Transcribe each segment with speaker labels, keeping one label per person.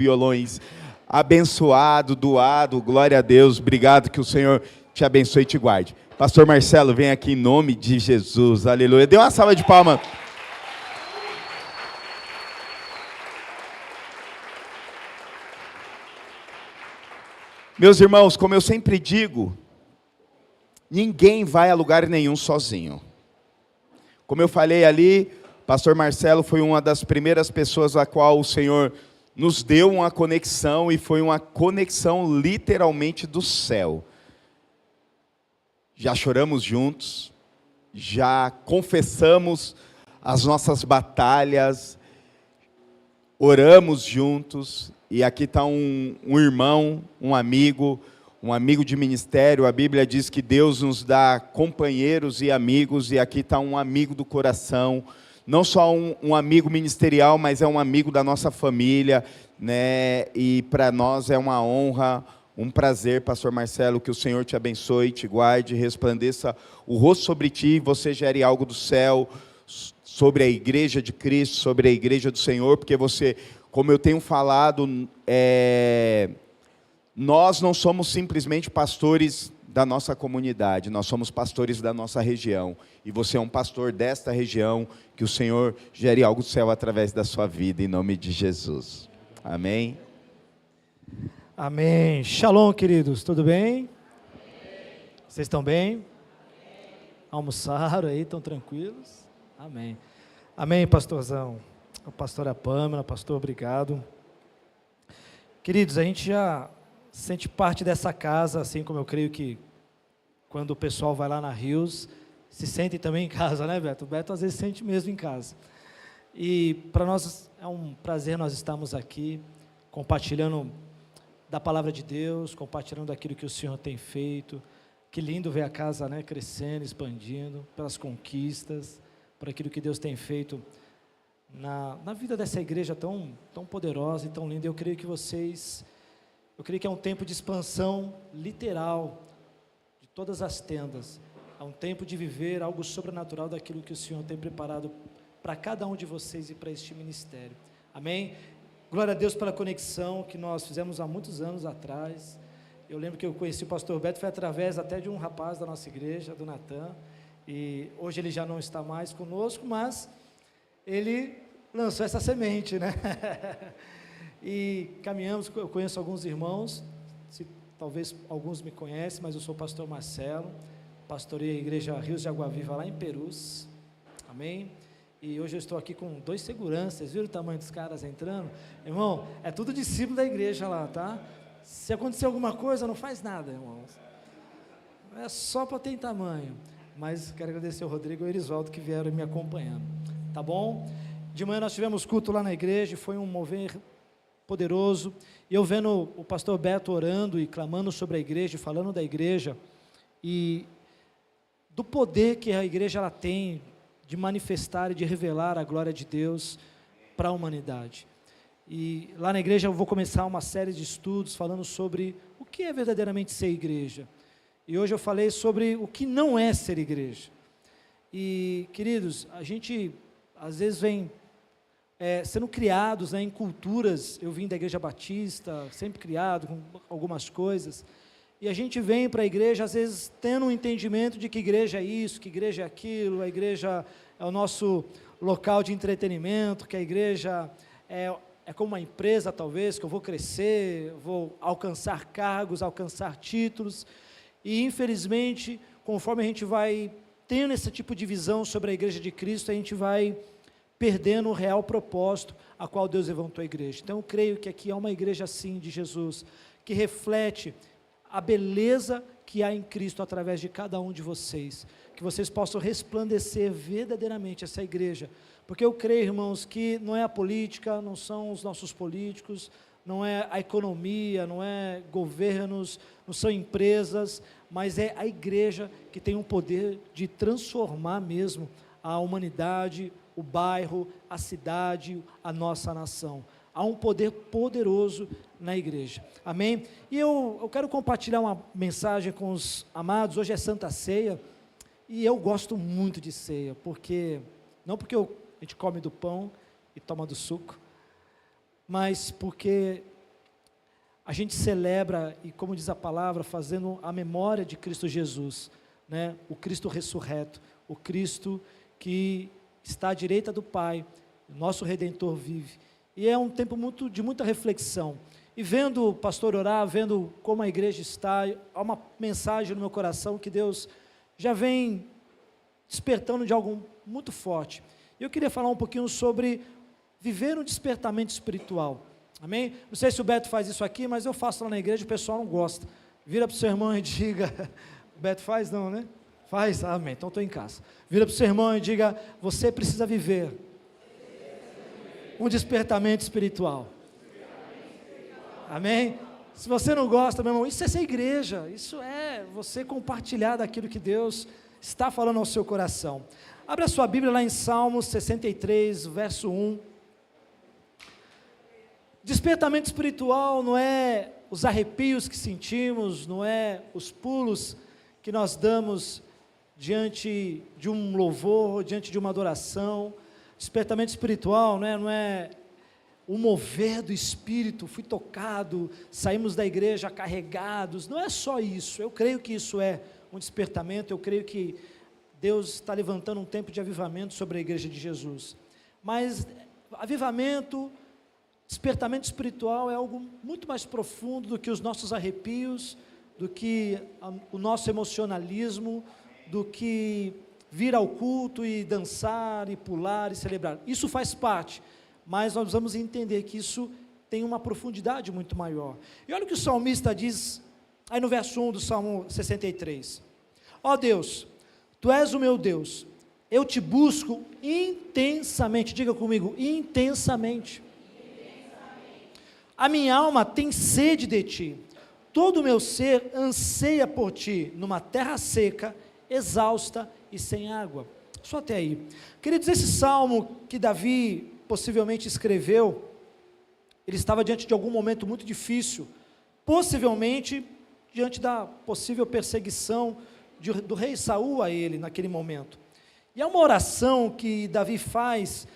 Speaker 1: violões abençoado, doado, glória a Deus, obrigado, que o Senhor te abençoe e te guarde. Pastor Marcelo, vem aqui em nome de Jesus, aleluia. Dê uma salva de palmas. Meus irmãos, como eu sempre digo, ninguém vai a lugar nenhum sozinho. Como eu falei ali, pastor Marcelo foi uma das primeiras pessoas a qual o Senhor nos deu uma conexão, e foi uma conexão literalmente do céu. Já choramos juntos, já confessamos as nossas batalhas, oramos juntos, e aqui está um irmão, um amigo de ministério. A Bíblia diz que Deus nos dá companheiros e amigos, e aqui está um amigo do coração, não só um amigo ministerial, mas é um amigo da nossa família, né? E para nós é uma honra, um prazer, pastor Marcelo, que o Senhor te abençoe, te guarde, resplandeça o rosto sobre ti, e você gere algo do céu, sobre a igreja de Cristo, sobre a igreja do Senhor, porque você, como eu tenho falado, nós não somos simplesmente pastores da nossa comunidade, nós somos pastores da nossa região, e você é um pastor desta região, que o Senhor gere algo do céu através da sua vida, em nome de Jesus. Amém?
Speaker 2: Amém. Shalom, queridos, tudo bem? Vocês estão bem? Almoçaram aí, estão tranquilos? Amém. Amém, pastorzão. A pastora Pâmela, pastor, obrigado. Queridos, a gente já sente parte dessa casa, assim como eu creio que quando o pessoal vai lá na Rios, se sente também em casa, né, Beto? O Beto às vezes se sente mesmo em casa. E para nós é um prazer nós estarmos aqui, compartilhando da palavra de Deus, compartilhando daquilo que o Senhor tem feito. Que lindo ver a casa, né, crescendo, expandindo, pelas conquistas, por aquilo que Deus tem feito na vida dessa igreja tão poderosa e tão linda. Eu creio que é um tempo de expansão literal de todas as tendas. É um tempo de viver algo sobrenatural daquilo que o Senhor tem preparado para cada um de vocês e para este ministério. Amém? Glória a Deus pela conexão que nós fizemos há muitos anos atrás. Eu lembro que eu conheci o pastor Beto, foi através até de um rapaz da nossa igreja, do Natan, e hoje ele já não está mais conosco, mas ele lançou essa semente, né? E caminhamos, eu conheço alguns irmãos, talvez alguns me conhecem, mas eu sou o pastor Marcelo, pastorei a igreja Rios de Água Viva lá em Perus, amém? E hoje eu estou aqui com 2 seguranças, viram o tamanho dos caras entrando? Irmão, é tudo discípulo da igreja lá, tá? Se acontecer alguma coisa, não faz nada, irmãos. É só para ter tamanho. Mas quero agradecer o Rodrigo e o Erisvaldo que vieram me acompanhando, tá bom? De manhã nós tivemos culto lá na igreja, foi um mover poderoso, e eu vendo o pastor Beto orando e clamando sobre a igreja, falando da igreja, e do poder que a igreja ela tem de manifestar e de revelar a glória de Deus para a humanidade. E lá na igreja eu vou começar uma série de estudos falando sobre o que é verdadeiramente ser igreja, e hoje eu falei sobre o que não é ser igreja. E queridos, a gente às vezes vem sendo criados, né, em culturas. Eu vim da igreja batista, sempre criado com algumas coisas, e a gente vem para a igreja, às vezes, tendo um entendimento de que igreja é isso, que igreja é aquilo, a igreja é o nosso local de entretenimento, que a igreja é como uma empresa, talvez, que eu vou crescer, vou alcançar cargos, alcançar títulos, e infelizmente, conforme a gente vai tendo esse tipo de visão sobre a igreja de Cristo, a gente vai perdendo o real propósito a qual Deus levantou a igreja. Então eu creio que aqui é uma igreja assim de Jesus, que reflete a beleza que há em Cristo através de cada um de vocês, que vocês possam resplandecer verdadeiramente essa igreja, porque eu creio, irmãos, que não é a política, não são os nossos políticos, não é a economia, não é governos, não são empresas, mas é a igreja que tem o poder de transformar mesmo a humanidade, o bairro, a cidade, a nossa nação. Há um poder poderoso na igreja, amém? E eu quero compartilhar uma mensagem com os amados. Hoje é Santa Ceia, e eu gosto muito de ceia, não porque a gente come do pão e toma do suco, mas porque a gente celebra, e como diz a palavra, fazendo a memória de Cristo Jesus, né? O Cristo ressurreto, o Cristo que está à direita do Pai, nosso Redentor vive. E é um tempo de muita reflexão. E vendo o pastor orar, vendo como a igreja está, há uma mensagem no meu coração que Deus já vem despertando de algo muito forte. Eu queria falar um pouquinho sobre viver um despertamento espiritual. Amém? Não sei se o Beto faz isso aqui, mas eu faço lá na igreja, o pessoal não gosta. Vira para o seu irmão e diga... O Beto faz? Não, né? Faz? Amém, então estou em casa. Vira para o seu irmão e diga: você precisa viver um despertamento espiritual. Amém? Se você não gosta, meu irmão, isso é ser igreja, isso é você compartilhar daquilo que Deus está falando ao seu coração. Abra a sua Bíblia lá em Salmos 63, verso 1. Despertamento espiritual não é os arrepios que sentimos, não é os pulos que nós damos diante de um louvor, diante de uma adoração. Despertamento espiritual, né, não é o mover do Espírito, fui tocado, saímos da igreja carregados, não é só isso. Eu creio que isso é um despertamento, eu creio que Deus está levantando um tempo de avivamento sobre a igreja de Jesus, mas avivamento, despertamento espiritual é algo muito mais profundo do que os nossos arrepios, do que o nosso emocionalismo, do que vir ao culto e dançar e pular e celebrar. Isso faz parte, mas nós vamos entender que isso tem uma profundidade muito maior. E olha o que o salmista diz, aí no verso 1 do Salmo 63. Ó Deus, Tu és o meu Deus, eu te busco intensamente, diga comigo, intensamente. A minha alma tem sede de Ti, todo o meu ser anseia por Ti, numa terra seca, exausta e sem água. Só até aí. Queridos, esse salmo que Davi possivelmente escreveu, ele estava diante de algum momento muito difícil, possivelmente diante da possível perseguição do rei Saul a ele naquele momento. E é uma oração que Davi faz,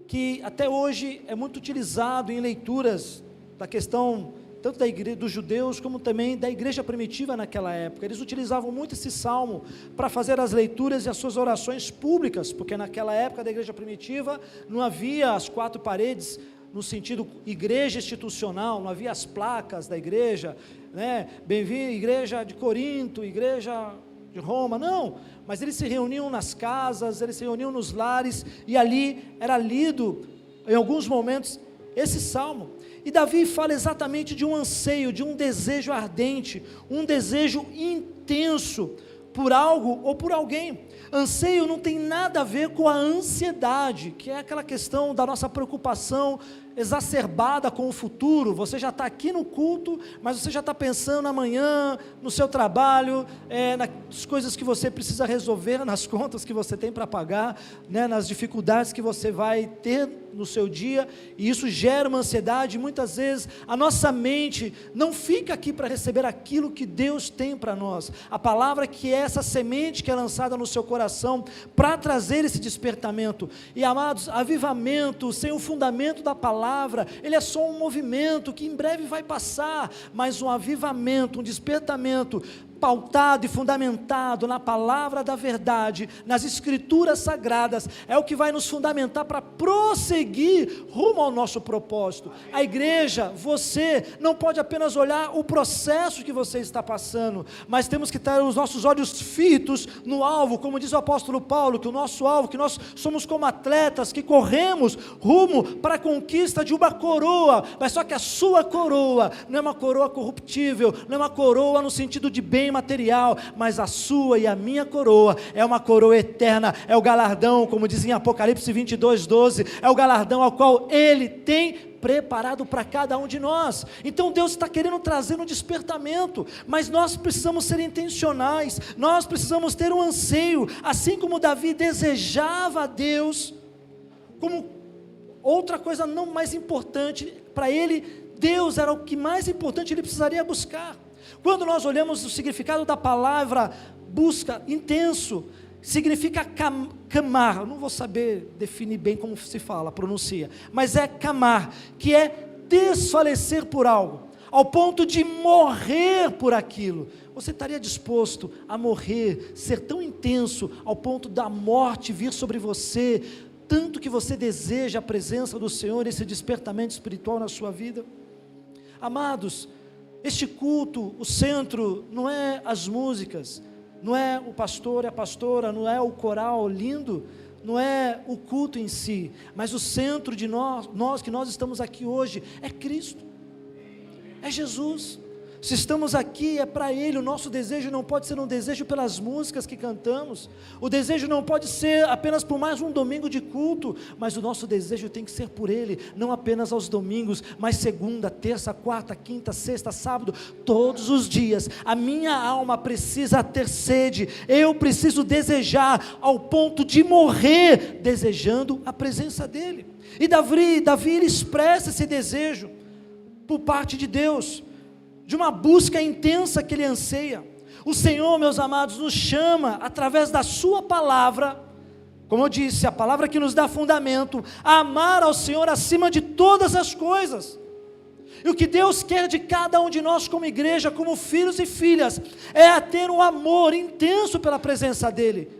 Speaker 2: que até hoje é muito utilizado em leituras da questão tanto da igreja, dos judeus, como também da igreja primitiva naquela época. Eles utilizavam muito esse salmo para fazer as leituras e as suas orações públicas, porque naquela época da igreja primitiva não havia as quatro paredes no sentido igreja institucional, não havia as placas da igreja, né? Bem-vindo, igreja de Corinto, igreja de Roma, não, mas eles se reuniam nas casas, eles se reuniam nos lares, e ali era lido, em alguns momentos, esse salmo. E Davi fala exatamente de um anseio, de um desejo ardente, um desejo intenso por algo ou por alguém. Anseio não tem nada a ver com a ansiedade, que é aquela questão da nossa preocupação exacerbada com o futuro. Você já está aqui no culto, mas você já está pensando amanhã, no seu trabalho, nas coisas que você precisa resolver, nas contas que você tem para pagar, né, nas dificuldades que você vai ter no seu dia, e isso gera uma ansiedade. Muitas vezes a nossa mente não fica aqui para receber aquilo que Deus tem para nós, a palavra que é essa semente que é lançada no seu coração, para trazer esse despertamento. E amados, avivamento sem o fundamento da palavra, ele é só um movimento que em breve vai passar, mas um avivamento, um despertamento pautado e fundamentado na palavra da verdade, nas escrituras sagradas, é o que vai nos fundamentar para prosseguir rumo ao nosso propósito. A igreja, você não pode apenas olhar o processo que você está passando, mas temos que ter os nossos olhos fitos no alvo, como diz o apóstolo Paulo, que o nosso alvo, que nós somos como atletas que corremos rumo para a conquista de uma coroa, mas só que a sua coroa não é uma coroa corruptível, não é uma coroa no sentido de bem material, mas a sua e a minha coroa é uma coroa eterna, é o galardão, como diz em Apocalipse 22:12, é o galardão ao qual Ele tem preparado para cada um de nós. Então Deus está querendo trazer um despertamento, mas nós precisamos ser intencionais, nós precisamos ter um anseio, assim como Davi desejava a Deus, como outra coisa não mais importante, para ele, Deus era o que mais importante ele precisaria buscar. Quando nós olhamos o significado da palavra busca, intenso, significa camar, eu não vou saber definir bem como se fala, pronuncia, mas é camar, que é desfalecer por algo. ao ponto de morrer por aquilo. Você estaria disposto a morrer, ser tão intenso, ao ponto da morte vir sobre você, tanto que você deseja a presença do Senhor, esse despertamento espiritual na sua vida? Amados, este culto, o centro, não é as músicas, não é o pastor e a pastora, não é o coral lindo, não é o culto em si, mas o centro de nós que nós estamos aqui hoje, é Cristo, é Jesus. Se estamos aqui é para Ele. O nosso desejo não pode ser um desejo pelas músicas que cantamos, o desejo não pode ser apenas por mais um domingo de culto, mas o nosso desejo tem que ser por Ele, não apenas aos domingos, mas segunda, terça, quarta, quinta, sexta, sábado, todos os dias. A minha alma precisa ter sede, eu preciso desejar ao ponto de morrer, desejando a presença dEle. E Davi ele expressa esse desejo por parte de Deus, de uma busca intensa que ele anseia. O Senhor, meus amados, nos chama através da sua palavra, como eu disse, a palavra que nos dá fundamento, a amar ao Senhor acima de todas as coisas. E o que Deus quer de cada um de nós como igreja, como filhos e filhas, é a ter um amor intenso pela presença dEle,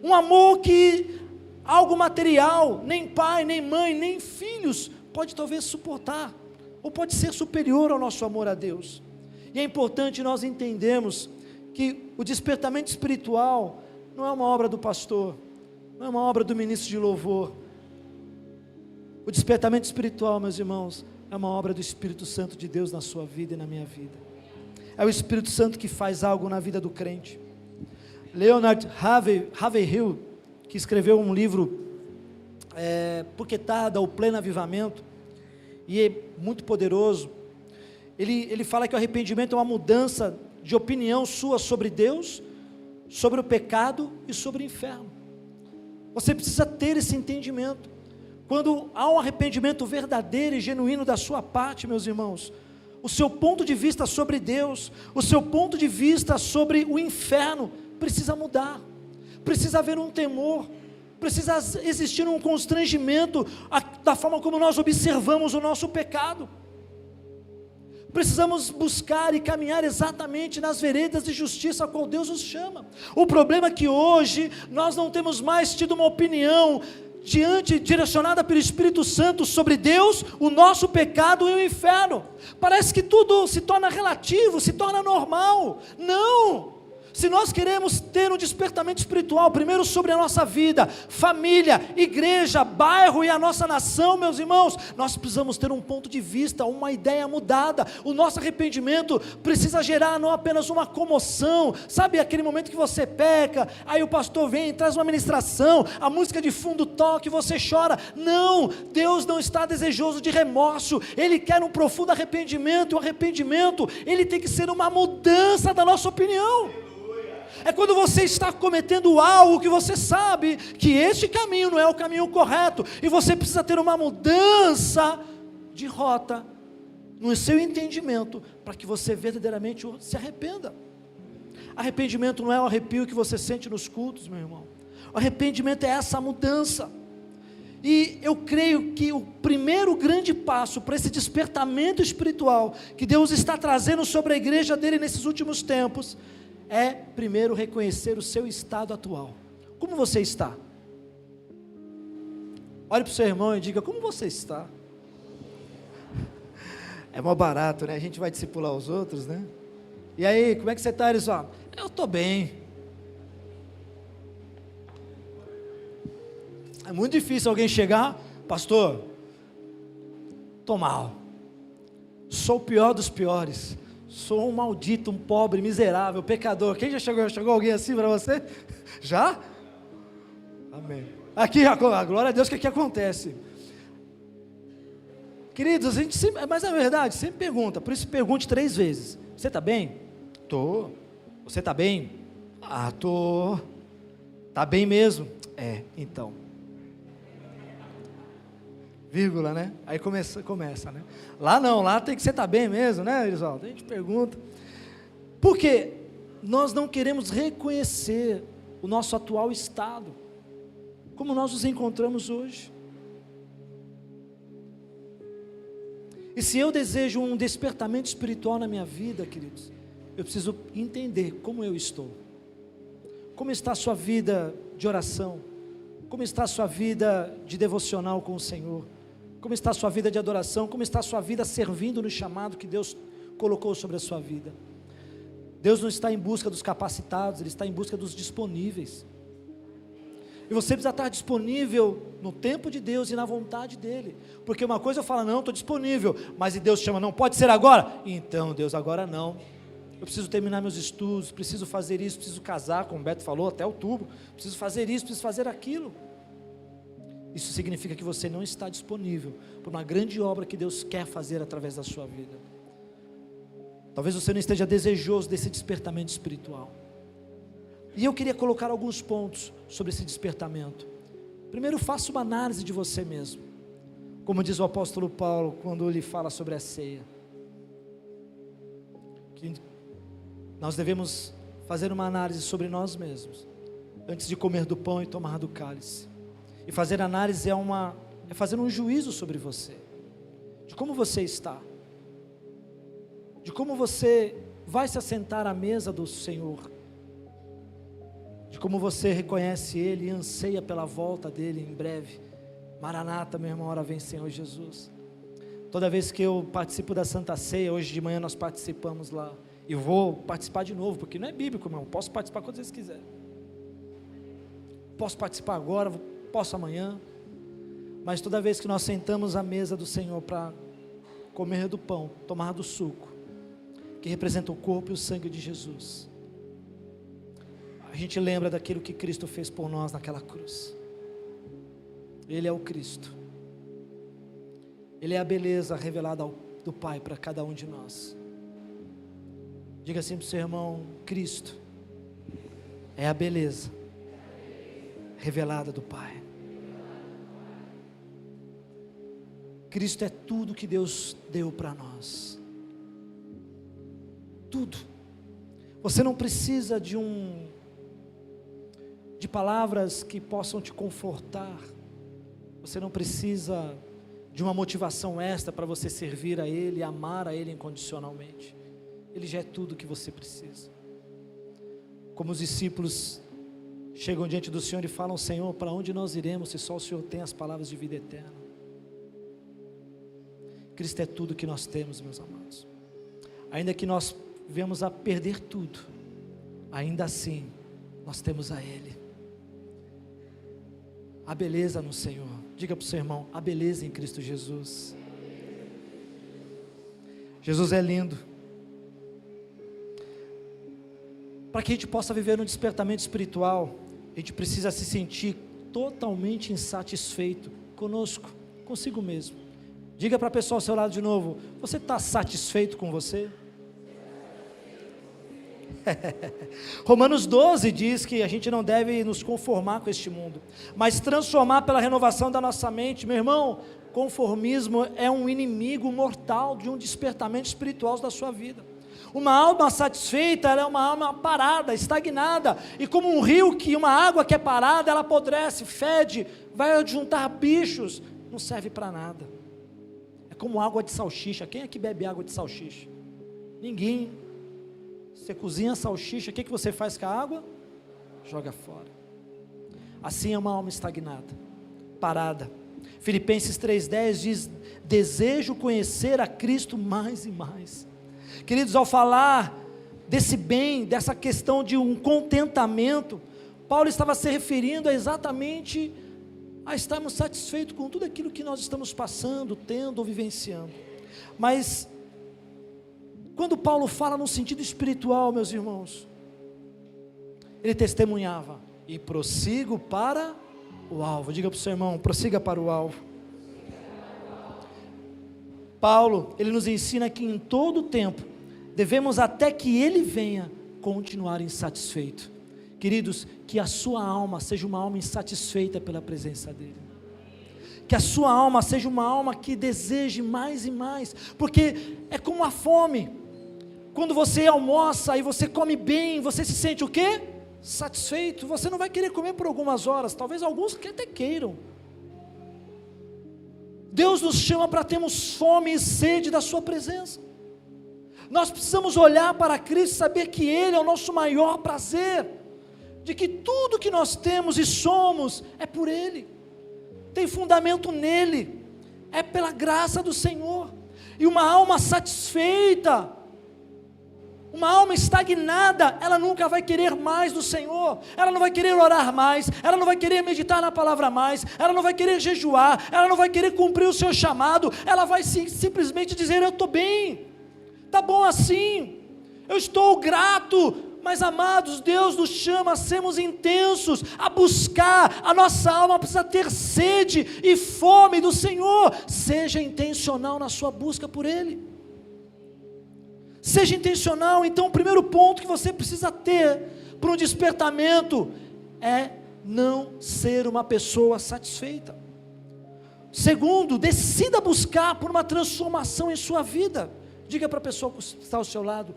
Speaker 2: um amor que algo material, nem pai, nem mãe, nem filhos pode talvez suportar, ou pode ser superior ao nosso amor a Deus. E é importante nós entendermos que o despertamento espiritual não é uma obra do pastor, não é uma obra do ministro de louvor. O despertamento espiritual, meus irmãos, é uma obra do Espírito Santo de Deus na sua vida e na minha vida. É o Espírito Santo que faz algo na vida do crente. Leonard Ravenhill, que escreveu um livro, Puquetada, o Pleno Avivamento, e é muito poderoso. Ele fala que o arrependimento é uma mudança de opinião sua sobre Deus, sobre o pecado e sobre o inferno. Você precisa ter esse entendimento. Quando há um arrependimento verdadeiro e genuíno da sua parte, meus irmãos, o seu ponto de vista sobre Deus, o seu ponto de vista sobre o inferno precisa mudar, precisa haver um temor, precisa existir um constrangimento da forma como nós observamos o nosso pecado. Precisamos buscar e caminhar exatamente nas veredas de justiça a qual Deus nos chama. O problema é que hoje nós não temos mais tido uma opinião direcionada pelo Espírito Santo sobre Deus, o nosso pecado e o inferno. Parece que tudo se torna relativo, se torna normal. Não! Se nós queremos ter um despertamento espiritual, primeiro sobre a nossa vida, família, igreja, bairro e a nossa nação, meus irmãos, nós precisamos ter um ponto de vista, uma ideia mudada. O nosso arrependimento precisa gerar não apenas uma comoção, sabe aquele momento que você peca, aí o pastor vem, traz uma ministração, a música de fundo toca e você chora. Não, Deus não está desejoso de remorso, Ele quer um profundo arrependimento, e o arrependimento, ele tem que ser uma mudança da nossa opinião. É quando você está cometendo algo que você sabe que este caminho não é o caminho correto, e você precisa ter uma mudança de rota no seu entendimento, para que você verdadeiramente se arrependa. Arrependimento não é o arrepio que você sente nos cultos, meu irmão. O arrependimento é essa mudança. E eu creio que o primeiro grande passo para esse despertamento espiritual que Deus está trazendo sobre a igreja dele nesses últimos tempos é primeiro reconhecer o seu estado atual. Como você está? Olhe para o seu irmão e diga: como você está? É mó barato, né? A gente vai discipular os outros, né? E aí, como é que você está? Eles falam: eu estou bem. É muito difícil alguém chegar: pastor, estou mal, sou o pior dos piores, sou um maldito, um pobre, miserável, pecador. Quem já chegou alguém assim para você? Já? Amém. Aqui, a glória a Deus, que aqui acontece. Queridos, a gente sempre, mas é verdade, sempre pergunta, por isso pergunte 3 vezes. Você está bem? Tô. Você está bem? Ah, tô. Está bem mesmo? É, então. Vírgula, né? Aí começa, né? Lá não, lá tem que você estar bem mesmo, né, Elisvaldo? A gente pergunta. Porque nós não queremos reconhecer o nosso atual estado, como nós nos encontramos hoje. E se eu desejo um despertamento espiritual na minha vida, queridos, eu preciso entender como eu estou. Como está a sua vida de oração? Como está a sua vida de devocional com o Senhor? Como está a sua vida de adoração? Como está a sua vida servindo no chamado que Deus colocou sobre a sua vida? Deus não está em busca dos capacitados, Ele está em busca dos disponíveis. E você precisa estar disponível no tempo de Deus e na vontade dEle. Porque uma coisa eu falo, não, estou disponível. Mas e Deus chama, não, pode ser agora? Então, Deus, agora não. Eu preciso terminar meus estudos, preciso fazer isso, preciso casar, como o Beto falou, até outubro. Preciso fazer isso, preciso fazer aquilo. Isso significa que você não está disponível para uma grande obra que Deus quer fazer através da sua vida. Talvez você não esteja desejoso desse despertamento espiritual. E eu queria colocar alguns pontos sobre esse despertamento. Primeiro, faça uma análise de você mesmo. Como diz o apóstolo Paulo, quando ele fala sobre a ceia. Que nós devemos fazer uma análise sobre nós mesmos, antes de comer do pão e tomar do cálice. E fazer análise é fazer um juízo sobre você. De como você está. De como você vai se assentar à mesa do Senhor. De como você reconhece Ele e anseia pela volta dEle em breve. Maranata, meu irmão, hora vem Senhor Jesus. Toda vez que eu participo da Santa Ceia, hoje de manhã nós participamos lá, e vou participar de novo, porque não é bíblico, irmão, posso participar quantas vezes quiser. Posso participar agora, posso amanhã, mas toda vez que nós sentamos à mesa do Senhor para comer do pão, tomar do suco, que representa o corpo e o sangue de Jesus, a gente lembra daquilo que Cristo fez por nós naquela cruz. Ele é o Cristo. Ele é a beleza revelada do Pai para cada um de nós. Diga assim para o seu irmão, Cristo é a beleza revelada do Pai. Cristo é tudo que Deus deu para nós. Tudo. Você não precisa de palavras que possam te confortar. Você não precisa de uma motivação extra para você servir a Ele, amar a Ele incondicionalmente. Ele já é tudo que você precisa. Como os discípulos chegam diante do Senhor e falam, Senhor, para onde nós iremos se só o Senhor tem as palavras de vida eterna? Cristo é tudo que nós temos, meus amados. Ainda que nós venhamos a perder tudo, ainda assim nós temos a Ele. A beleza no Senhor. Diga para o seu irmão, a beleza em Cristo Jesus. Jesus é lindo. Para que a gente possa viver um despertamento espiritual, a gente precisa se sentir totalmente insatisfeito conosco, consigo mesmo. Diga para a pessoa ao seu lado de novo, você está satisfeito com você? Romanos 12 diz que a gente não deve nos conformar com este mundo, mas transformar pela renovação da nossa mente. Meu irmão, conformismo é um inimigo mortal de um despertamento espiritual da sua vida. Uma alma satisfeita, ela é uma alma parada, estagnada, e como um rio que uma água que é parada, ela apodrece, fede, vai juntar bichos, não serve para nada. É como água de salsicha. Quem é que bebe água de salsicha? Ninguém. Você cozinha a salsicha, o que você faz com a água? Joga fora. Assim é uma alma estagnada, parada. Filipenses 3,10 diz, desejo conhecer a Cristo mais e mais. Queridos, ao falar desse bem, dessa questão de um contentamento, Paulo estava se referindo exatamente a estarmos satisfeitos com tudo aquilo que nós estamos passando, tendo ou vivenciando. Mas quando Paulo fala no sentido espiritual, meus irmãos, ele testemunhava, e prossigo para o alvo. Diga para o seu irmão, prossiga para o alvo. Paulo, ele nos ensina que em todo o tempo, devemos até que ele venha, continuar insatisfeito. Queridos, que a sua alma seja uma alma insatisfeita pela presença dele. Que a sua alma seja uma alma que deseje mais e mais, porque é como a fome. Quando você almoça e você come bem, você se sente o quê? Satisfeito. Você não vai querer comer por algumas horas, talvez alguns que até queiram. Deus nos chama para termos fome e sede da sua presença. Nós precisamos olhar para Cristo e saber que Ele é o nosso maior prazer, de que tudo que nós temos e somos é por Ele, tem fundamento nele, é pela graça do Senhor. E uma alma satisfeita, uma alma estagnada, ela nunca vai querer mais do Senhor, ela não vai querer orar mais, ela não vai querer meditar na palavra mais, ela não vai querer jejuar, ela não vai querer cumprir o seu chamado, ela vai simplesmente dizer: eu estou bem, está bom assim, eu estou grato. Mas amados, Deus nos chama a sermos intensos, a buscar, a nossa alma precisa ter sede e fome do Senhor. Seja intencional na sua busca por Ele, seja intencional. Então o primeiro ponto que você precisa ter para um despertamento é não ser uma pessoa satisfeita. Segundo, decida buscar por uma transformação em sua vida. Diga para a pessoa que está ao seu lado: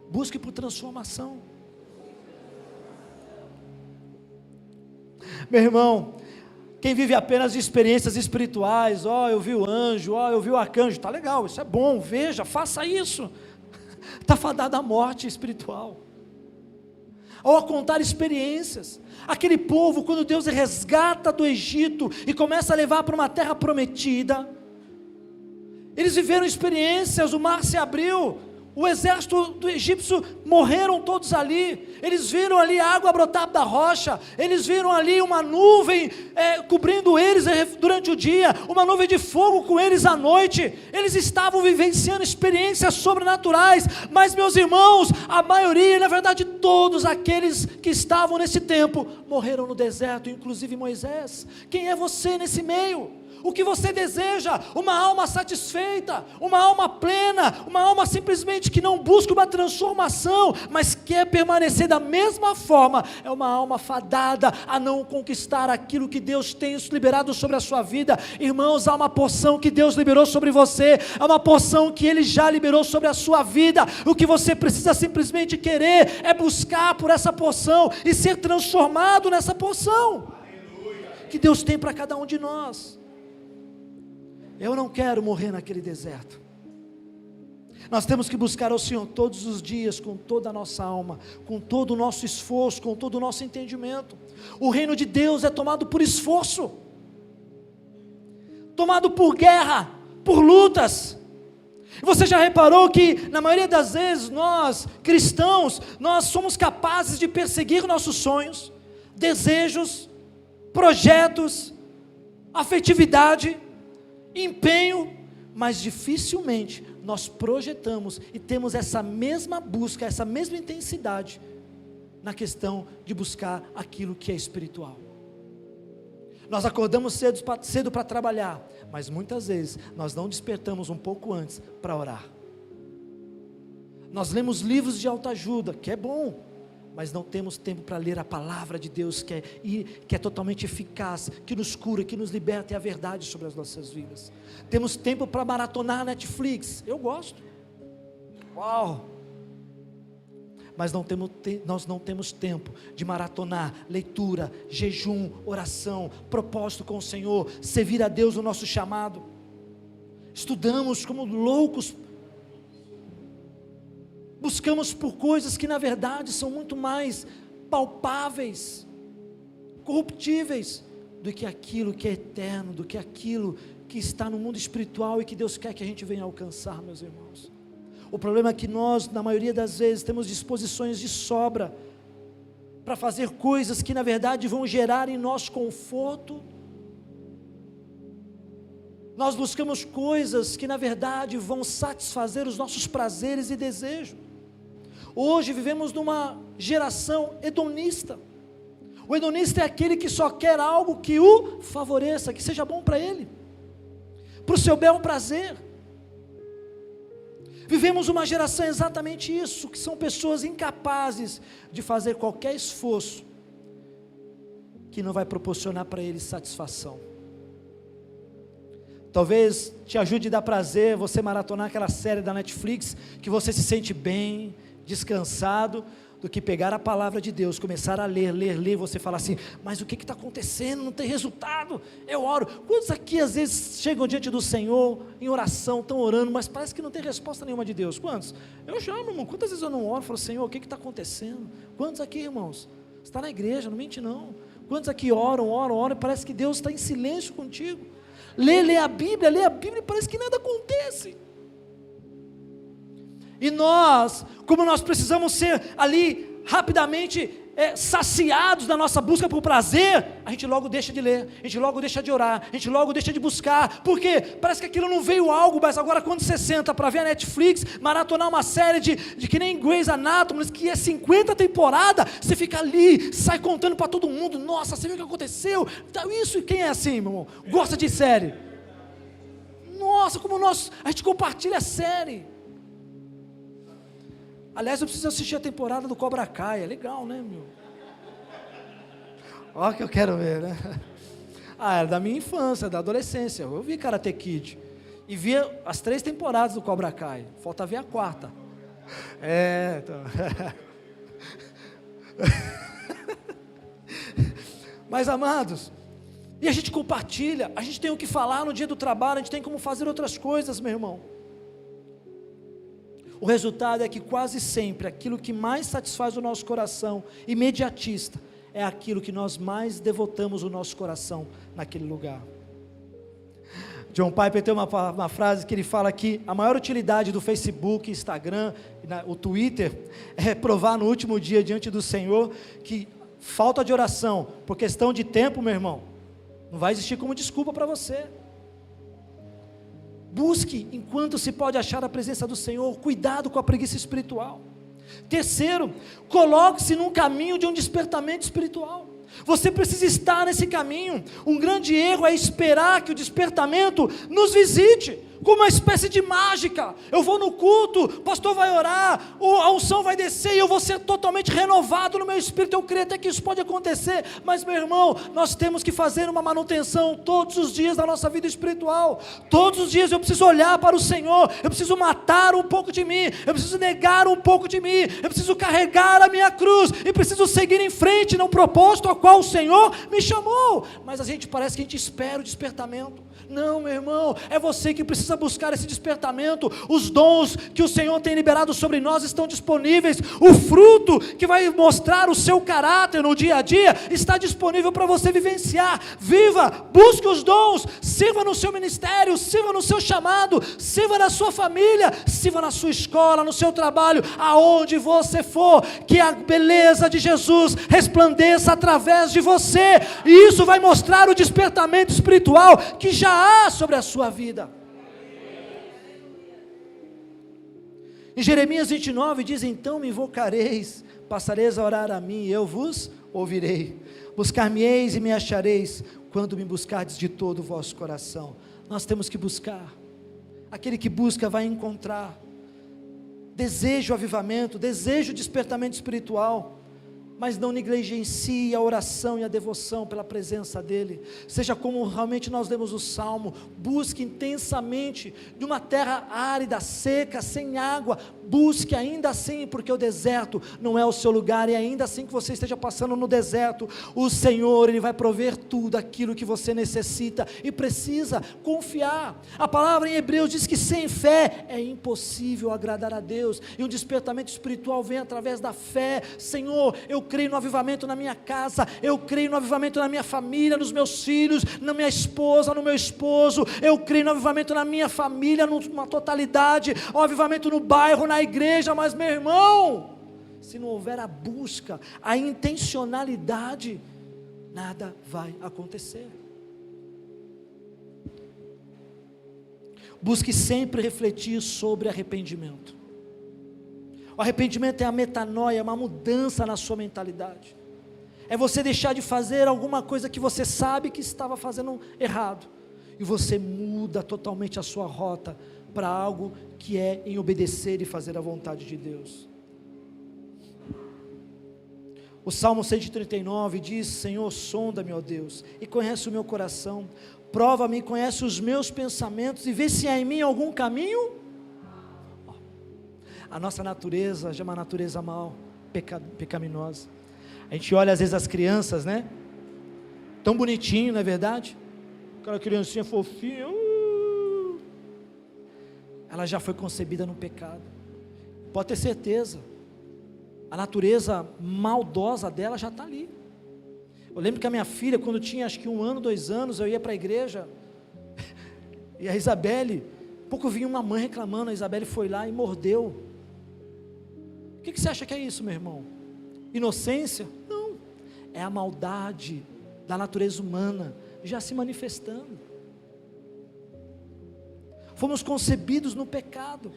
Speaker 2: busque por transformação. Meu irmão, quem vive apenas de experiências espirituais, eu vi o anjo, eu vi o arcanjo, está legal, isso é bom, veja, faça isso, está fadado à morte espiritual. Ou a contar experiências, aquele povo, quando Deus resgata do Egito e começa a levar para uma terra prometida, eles viveram experiências, o mar se abriu, o exército do egípcio morreram todos ali, eles viram ali a água brotar da rocha, eles viram ali uma nuvem cobrindo eles durante o dia, uma nuvem de fogo com eles à noite. Eles estavam vivenciando experiências sobrenaturais, mas meus irmãos, a maioria, na verdade todos aqueles que estavam nesse tempo, morreram no deserto, inclusive Moisés. Quem é você nesse meio? O que você deseja? Uma alma satisfeita, uma alma plena, uma alma simplesmente que não busca uma transformação, mas quer permanecer da mesma forma, é uma alma fadada a não conquistar aquilo que Deus tem liberado sobre a sua vida. Irmãos, há uma porção que Deus liberou sobre você, há uma porção que Ele já liberou sobre a sua vida. O que você precisa simplesmente querer é buscar por essa porção e ser transformado nessa porção que Deus tem para cada um de nós. Eu não quero morrer naquele deserto. Nós temos que buscar ao Senhor todos os dias, com toda a nossa alma, com todo o nosso esforço, com todo o nosso entendimento. O reino de Deus é tomado por esforço, tomado por guerra, por lutas. Você já reparou que na maioria das vezes nós, cristãos, nós somos capazes de perseguir nossos sonhos, desejos, projetos, afetividade, empenho, mas dificilmente nós projetamos e temos essa mesma busca, essa mesma intensidade na questão de buscar aquilo que é espiritual. Nós acordamos cedo para trabalhar, mas muitas vezes nós não despertamos um pouco antes para orar. Nós lemos livros de autoajuda, que é bom, mas não temos tempo para ler a palavra de Deus, que é totalmente eficaz, que nos cura, que nos liberta, e a verdade sobre as nossas vidas. Temos tempo para maratonar Netflix, eu gosto, uau, mas nós não temos tempo de maratonar leitura, jejum, oração, propósito com o Senhor, servir a Deus no nosso chamado. Estudamos como loucos, buscamos por coisas que na verdade são muito mais palpáveis, corruptíveis, do que aquilo que é eterno, do que aquilo que está no mundo espiritual e que Deus quer que a gente venha alcançar, meus irmãos. O problema é que nós, na maioria das vezes, temos disposições de sobra para fazer coisas que na verdade vão gerar em nós conforto. Nós buscamos coisas que na verdade vão satisfazer os nossos prazeres e desejos. Hoje vivemos numa geração hedonista. O hedonista é aquele que só quer algo que o favoreça, que seja bom para ele, para o seu bel prazer. Vivemos uma geração exatamente isso, que são pessoas incapazes de fazer qualquer esforço que não vai proporcionar para eles satisfação. Talvez te ajude a dar prazer você maratonar aquela série da Netflix, que você se sente bem, descansado, do que pegar a palavra de Deus, começar a ler, você falar assim, mas o que está acontecendo? Não tem resultado, eu oro. Quantos aqui às vezes chegam diante do Senhor, em oração, estão orando, mas parece que não tem resposta nenhuma de Deus? Quantos? Eu chamo, irmão, quantas vezes eu não oro, falo, Senhor, o que está acontecendo? Quantos aqui, irmãos? Você está na igreja, não mente não. Quantos aqui oram, e parece que Deus está em silêncio contigo? Lê a Bíblia e parece que nada acontece. E nós, como nós precisamos ser ali rapidamente saciados na nossa busca por prazer, a gente logo deixa de ler, a gente logo deixa de orar, a gente logo deixa de buscar. Por quê? Parece que aquilo não veio algo, mas agora quando você senta para ver a Netflix, maratonar uma série de que nem Grey's Anatomy, que é 50 temporadas, você fica ali, sai contando para todo mundo, nossa, você viu o que aconteceu? Isso, e quem é assim, meu irmão? Gosta de série? Nossa, como a gente compartilha a série. Aliás, eu preciso assistir a temporada do Cobra Kai, é legal, né, meu? Olha o que eu quero ver, né? Era da minha infância, da adolescência. Eu vi Karate Kid e via as 3 temporadas do Cobra Kai. Falta ver a 4ª. Então. Mas, amados, e a gente compartilha, a gente tem o que falar no dia do trabalho, a gente tem como fazer outras coisas, meu irmão. O resultado é que quase sempre aquilo que mais satisfaz o nosso coração, imediatista, é aquilo que nós mais devotamos o nosso coração naquele lugar. John Piper tem uma frase que ele fala que a maior utilidade do Facebook, Instagram, o Twitter, é provar no último dia diante do Senhor que falta de oração, por questão de tempo, meu irmão, não vai existir como desculpa para você. Busque enquanto se pode achar a presença do Senhor, cuidado com a preguiça espiritual. Terceiro, coloque-se num caminho de um despertamento espiritual. Você precisa estar nesse caminho. Um grande erro é esperar que o despertamento nos visite, como uma espécie de mágica. Eu vou no culto, o pastor vai orar, a unção vai descer e eu vou ser totalmente renovado no meu espírito. Eu creio até que isso pode acontecer, mas meu irmão, nós temos que fazer uma manutenção todos os dias da nossa vida espiritual. Todos os dias eu preciso olhar para o Senhor, eu preciso matar um pouco de mim, eu preciso negar um pouco de mim, eu preciso carregar a minha cruz e preciso seguir em frente no propósito ao qual o Senhor me chamou. Mas a gente parece que a gente espera o despertamento. Não, meu irmão, é você que precisa buscar esse despertamento. Os dons que o Senhor tem liberado sobre nós estão disponíveis. O fruto que vai mostrar o seu caráter no dia a dia está disponível para você vivenciar. Viva, busque os dons, sirva no seu ministério, sirva no seu chamado, sirva na sua família, sirva na sua escola, no seu trabalho, aonde você for, que a beleza de Jesus resplandeça através de você, e isso vai mostrar o despertamento espiritual que já há sobre a sua vida. Em Jeremias 29 diz: então me invocareis, passareis a orar a mim, e eu vos ouvirei. Buscar-me-eis e me achareis, quando me buscardes de todo o vosso coração. Nós temos que buscar. Aquele que busca vai encontrar. Desejo avivamento, desejo despertamento espiritual, mas não negligencie a oração e a devoção pela presença dEle. Seja como realmente nós lemos o Salmo, busque intensamente, de uma terra árida, seca, sem água, busque ainda assim, porque o deserto não é o seu lugar, e ainda assim que você esteja passando no deserto, o Senhor, Ele vai prover tudo aquilo que você necessita, e precisa confiar. A palavra em Hebreus diz que sem fé é impossível agradar a Deus, e um despertamento espiritual vem através da fé. Senhor, eu creio no avivamento na minha casa, eu creio no avivamento na minha família, nos meus filhos, na minha esposa, no meu esposo, eu creio no avivamento na minha família, numa totalidade, o avivamento no bairro, na igreja. Mas meu irmão, se não houver a busca, a intencionalidade, nada vai acontecer. Busque sempre refletir sobre arrependimento. O arrependimento é a metanoia, uma mudança na sua mentalidade. É você deixar de fazer alguma coisa que você sabe que estava fazendo errado, e você muda totalmente a sua rota para algo que é em obedecer e fazer a vontade de Deus. O Salmo 139 diz: Senhor, sonda-me, ó Deus, e conhece o meu coração, prova-me, conhece os meus pensamentos, e vê se há em mim algum caminho. A nossa natureza já é uma natureza mal, pecaminosa. A gente olha às vezes as crianças, né? Tão bonitinho, não é verdade? Aquela criancinha fofinha, ela já foi concebida no pecado. Pode ter certeza, a natureza maldosa dela já está ali. Eu lembro que a minha filha, quando tinha acho que 1 ano, 2 anos, eu ia para a igreja, e a Isabelle, pouco vinha uma mãe reclamando, a Isabelle foi lá e mordeu. O que você acha que é isso, meu irmão? Inocência? Não, é a maldade da natureza humana já se manifestando. Fomos concebidos no pecado.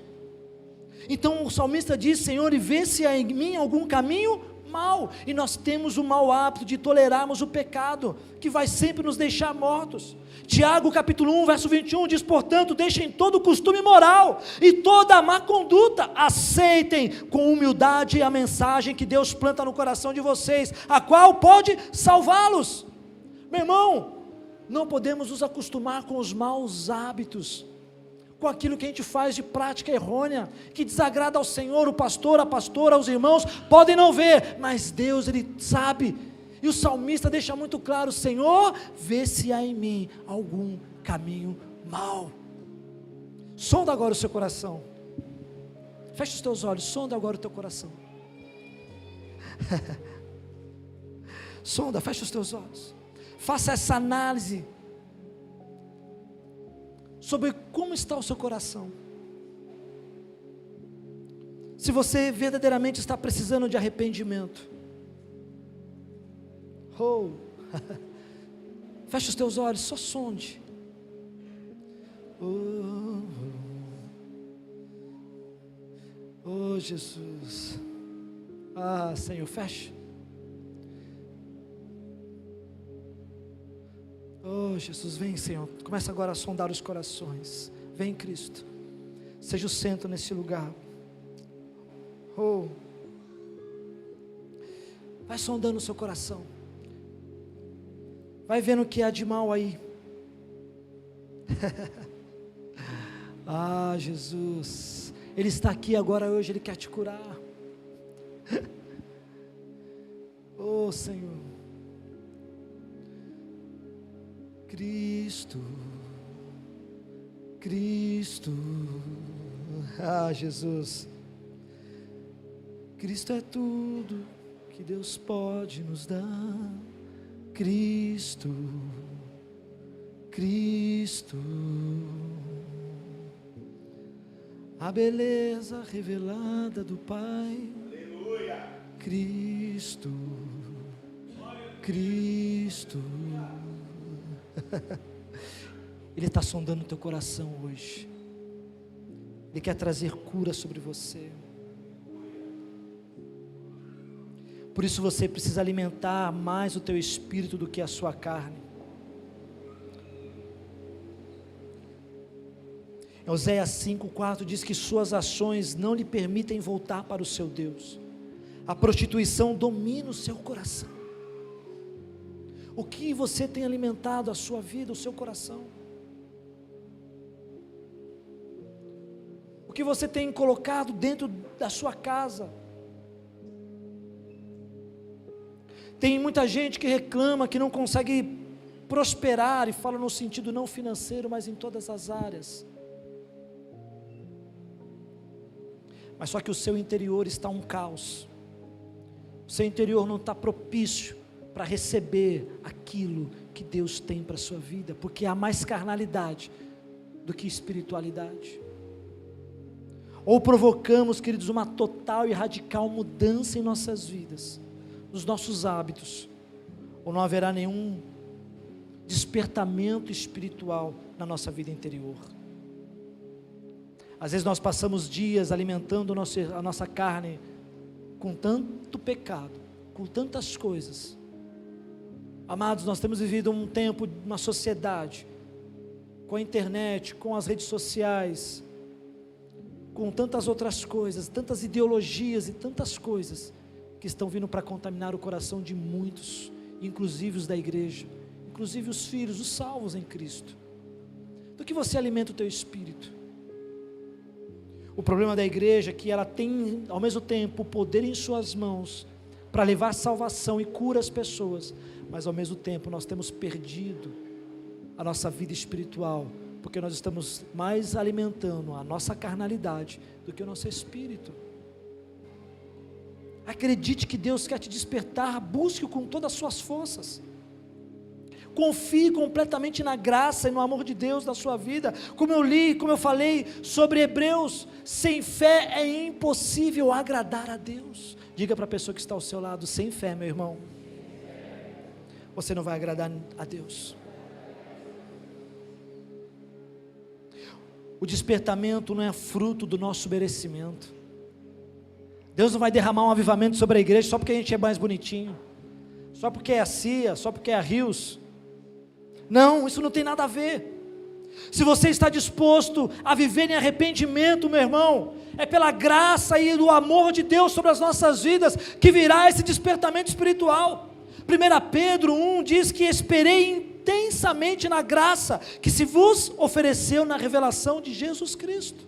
Speaker 2: Então o salmista diz: Senhor, e vê se há em mim algum caminho mau. E nós temos o mau hábito de tolerarmos o pecado, que vai sempre nos deixar mortos. Tiago capítulo 1 verso 21 diz: portanto deixem todo costume moral e toda má conduta, aceitem com humildade a mensagem que Deus planta no coração de vocês, a qual pode salvá-los. Meu irmão, não podemos nos acostumar com os maus hábitos, com aquilo que a gente faz de prática errônea, que desagrada ao Senhor. O pastor, a pastora, os irmãos podem não ver, mas Deus, Ele sabe. E o salmista deixa muito claro: Senhor, vê se há em mim algum caminho mau. Sonda agora o seu coração. Fecha os teus olhos, sonda agora o teu coração. Sonda, fecha os teus olhos. Faça essa análise sobre como está o seu coração. Se você verdadeiramente está precisando de arrependimento. Feche os teus olhos, só sonde. Oh Jesus. Ah, Senhor, feche. Oh Jesus, vem, Senhor, começa agora a sondar os corações. Vem, Cristo, seja o centro nesse lugar. Vai sondando o seu coração, vai vendo o que há de mal aí. Ah, Jesus, Ele está aqui agora hoje, Ele quer te curar. Oh Senhor, Cristo, Cristo, ah Jesus, Cristo é tudo que Deus pode nos dar. Cristo, Cristo, a beleza revelada do Pai. Aleluia. Cristo, Cristo. Ele está sondando o teu coração hoje. Ele quer trazer cura sobre você. Por isso você precisa alimentar mais o teu espírito do que a sua carne. Em Oséias 5:4 diz que suas ações não lhe permitem voltar para o seu Deus. A prostituição domina o seu coração. O que você tem alimentado a sua vida, o seu coração? O que você tem colocado dentro da sua casa? Tem muita gente que reclama que não consegue prosperar, e fala no sentido não financeiro, mas em todas as áreas. Mas só que o seu interior está um caos. O seu interior não está propício para receber aquilo que Deus tem para a sua vida, porque há mais carnalidade do que espiritualidade. Ou provocamos, queridos, uma total e radical mudança em nossas vidas, nos nossos hábitos, ou não haverá nenhum despertamento espiritual na nossa vida interior. Às vezes nós passamos dias alimentando a nossa carne com tanto pecado, com tantas coisas. Amados, nós temos vivido um tempo, uma sociedade, com a internet, com as redes sociais, com tantas outras coisas, tantas ideologias e tantas coisas, que estão vindo para contaminar o coração de muitos, inclusive os da igreja, inclusive os filhos, os salvos em Cristo. Do que você alimenta o teu espírito? O problema da igreja é que ela tem, ao mesmo tempo, o poder em suas mãos para levar salvação e cura às pessoas, mas ao mesmo tempo nós temos perdido a nossa vida espiritual, porque nós estamos mais alimentando a nossa carnalidade do que o nosso espírito. Acredite que Deus quer te despertar, busque-o com todas as suas forças. Confie completamente na graça e no amor de Deus na sua vida. Como eu li, como eu falei sobre Hebreus, sem fé é impossível agradar a Deus. Diga para a pessoa que está ao seu lado: sem fé, meu irmão, você não vai agradar a Deus. O despertamento não é fruto do nosso merecimento. Deus não vai derramar um avivamento sobre a igreja só porque a gente é mais bonitinho, só porque é a CIA, só porque é a Rios. Não, isso não tem nada a ver. Se você está disposto a viver em arrependimento, meu irmão, é pela graça e do amor de Deus sobre as nossas vidas que virá esse despertamento espiritual. 1 Pedro 1 diz que esperei intensamente na graça que se vos ofereceu na revelação de Jesus Cristo.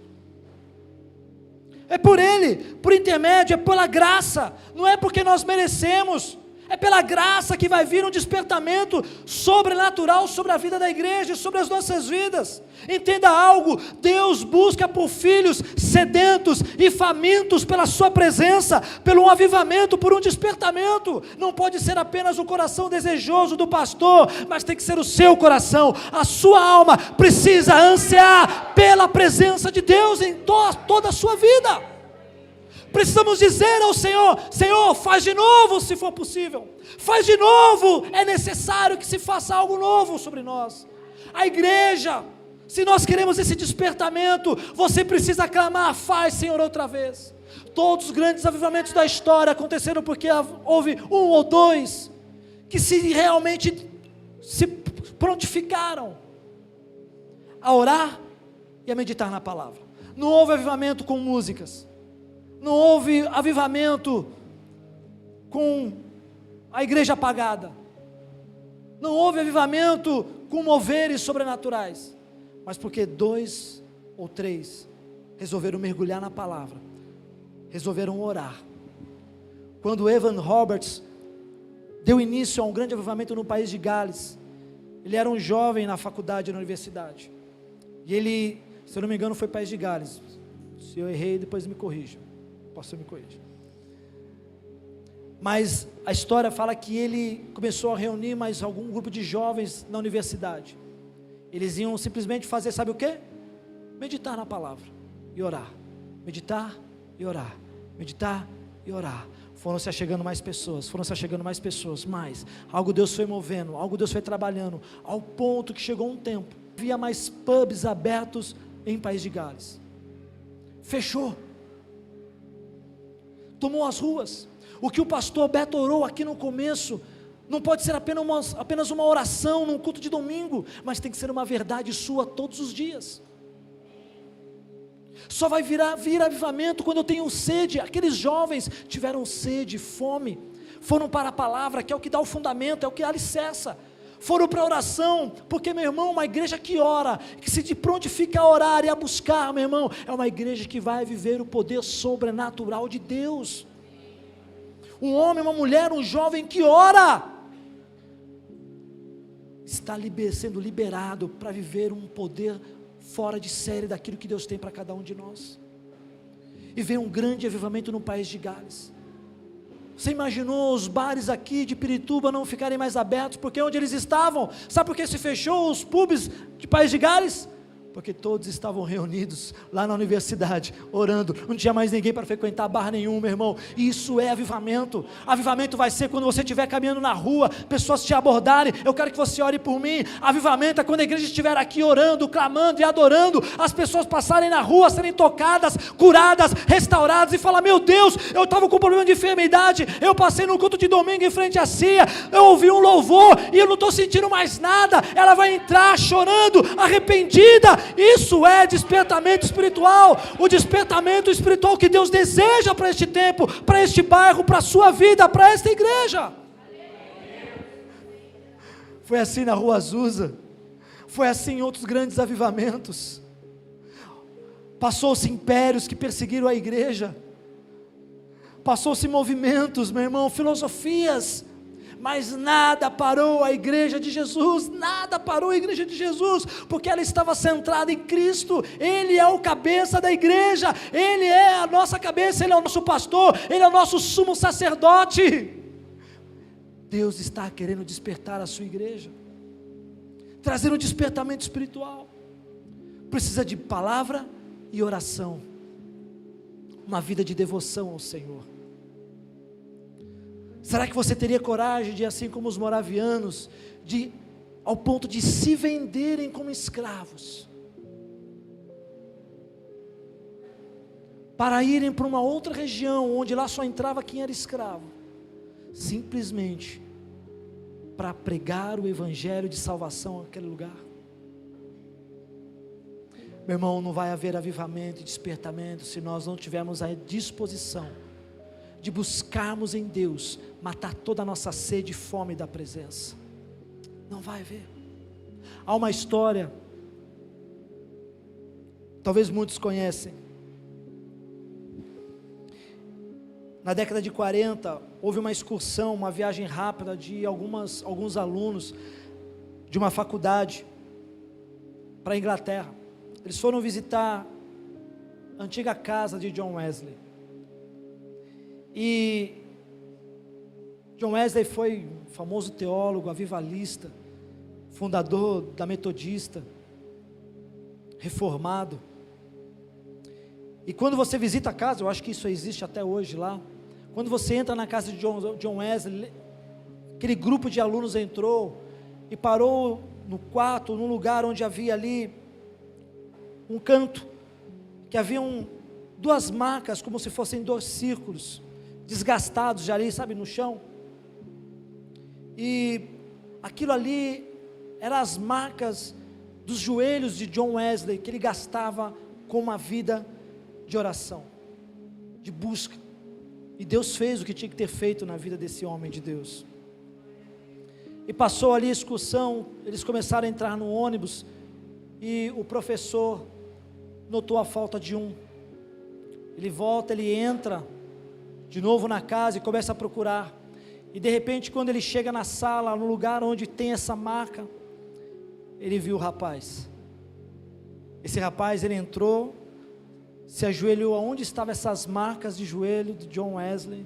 Speaker 2: É por Ele, por intermédio, é pela graça, não é porque nós merecemos. É pela graça que vai vir um despertamento sobrenatural sobre a vida da igreja e sobre as nossas vidas. Entenda algo: Deus busca por filhos sedentos e famintos pela sua presença, pelo um avivamento, por um despertamento. Não pode ser apenas o coração desejoso do pastor, mas tem que ser o seu coração. A sua alma precisa ansiar pela presença de Deus em toda a sua vida. Precisamos dizer ao Senhor: Senhor, faz de novo se for possível, faz de novo, é necessário que se faça algo novo sobre nós. A igreja, se nós queremos esse despertamento, você precisa clamar: faz, Senhor, outra vez. Todos os grandes avivamentos da história aconteceram porque houve um ou dois que realmente se prontificaram a orar e a meditar na palavra. Não houve avivamento com músicas, não houve avivamento com a igreja apagada, não houve avivamento com moveres sobrenaturais, mas porque 2 ou 3 resolveram mergulhar na palavra, resolveram orar. Quando Evan Roberts deu início a um grande avivamento no país de Gales, ele era um jovem na faculdade, na universidade, e ele, se eu não me engano, foi país de Gales. Se eu errei, depois me corrija. Pastor, me corrija. Mas a história fala que ele começou a reunir mais algum grupo de jovens na universidade. Eles iam simplesmente fazer, sabe o quê? Meditar na palavra e orar. Meditar e orar. Meditar e orar. Foram se achegando mais pessoas, mais. Algo Deus foi movendo, algo Deus foi trabalhando, ao ponto que chegou um tempo, havia mais pubs abertos em País de Gales. Fechou. Tomou as ruas. O que o pastor Beto orou aqui no começo não pode ser apenas uma oração num culto de domingo, mas tem que ser uma verdade sua todos os dias. Só vai vir avivamento quando eu tenho sede. Aqueles jovens tiveram sede, fome, foram para a palavra, que é o que dá o fundamento, é o que alicerça. Foram para a oração, porque, meu irmão, uma igreja que ora, que se prontifica a orar e a buscar, meu irmão, é uma igreja que vai viver o poder sobrenatural de Deus. Um homem, uma mulher, um jovem que ora, está sendo liberado para viver um poder fora de série daquilo que Deus tem para cada um de nós. E veio um grande avivamento no país de Gales. Você imaginou os bares aqui de Pirituba não ficarem mais abertos, porque onde eles estavam, sabe por que se fechou os pubs de País de Gales? Porque todos estavam reunidos lá na universidade, orando, não tinha mais ninguém para frequentar bar nenhum, meu irmão. Isso é avivamento. Avivamento vai ser quando você estiver caminhando na rua, pessoas te abordarem: eu quero que você ore por mim. Avivamento é quando a igreja estiver aqui orando, clamando e adorando, as pessoas passarem na rua, serem tocadas, curadas, restauradas, e falar: meu Deus, eu estava com problema de enfermidade, eu passei no culto de domingo em frente à CIA, eu ouvi um louvor e eu não estou sentindo mais nada. Ela vai entrar chorando, arrependida. Isso é despertamento espiritual. O despertamento espiritual que Deus deseja para este tempo, para este bairro, para a sua vida, para esta igreja. Foi assim na Rua Azusa, foi assim em outros grandes avivamentos. Passou-se impérios que perseguiram a igreja, passou-se movimentos, meu irmão, filosofias, mas nada parou a igreja de Jesus, nada parou a igreja de Jesus, porque ela estava centrada em Cristo. Ele é o cabeça da igreja, Ele é a nossa cabeça, Ele é o nosso pastor, Ele é o nosso sumo sacerdote. Deus está querendo despertar a sua igreja, trazer um despertamento espiritual. Precisa de palavra e oração, uma vida de devoção ao Senhor. Será que você teria coragem de, assim como os moravianos, ao ponto de se venderem como escravos, para irem para uma outra região, onde lá só entrava quem era escravo, simplesmente para pregar o evangelho de salvação naquele lugar? Meu irmão, não vai haver avivamento e despertamento se nós não tivermos a disposição de buscarmos em Deus, matar toda a nossa sede e fome da presença. Não vai haver. Há uma história, talvez muitos conhecem. Na década de 40, houve uma excursão, uma viagem rápida de alguns alunos de uma faculdade para a Inglaterra. Eles foram visitar a antiga casa de John Wesley. E John Wesley foi um famoso teólogo, avivalista, fundador da Metodista, reformado. E quando você visita a casa, eu acho que isso existe até hoje lá, quando você entra na casa de John Wesley, aquele grupo de alunos entrou e parou no quarto, num lugar onde havia ali um canto, que haviam duas marcas, como se fossem dois círculos, desgastados já ali, sabe, no chão. E aquilo ali eram as marcas dos joelhos de John Wesley, que ele gastava com uma vida de oração, de busca. E Deus fez o que tinha que ter feito na vida desse homem de Deus. E passou ali a excursão, eles começaram a entrar no ônibus, e o professor notou a falta de um. Ele volta, ele entra de novo na casa e começa a procurar. E de repente, quando ele chega na sala, no lugar onde tem essa marca, ele viu o rapaz. Esse rapaz, ele entrou, se ajoelhou aonde estavam essas marcas de joelho de John Wesley,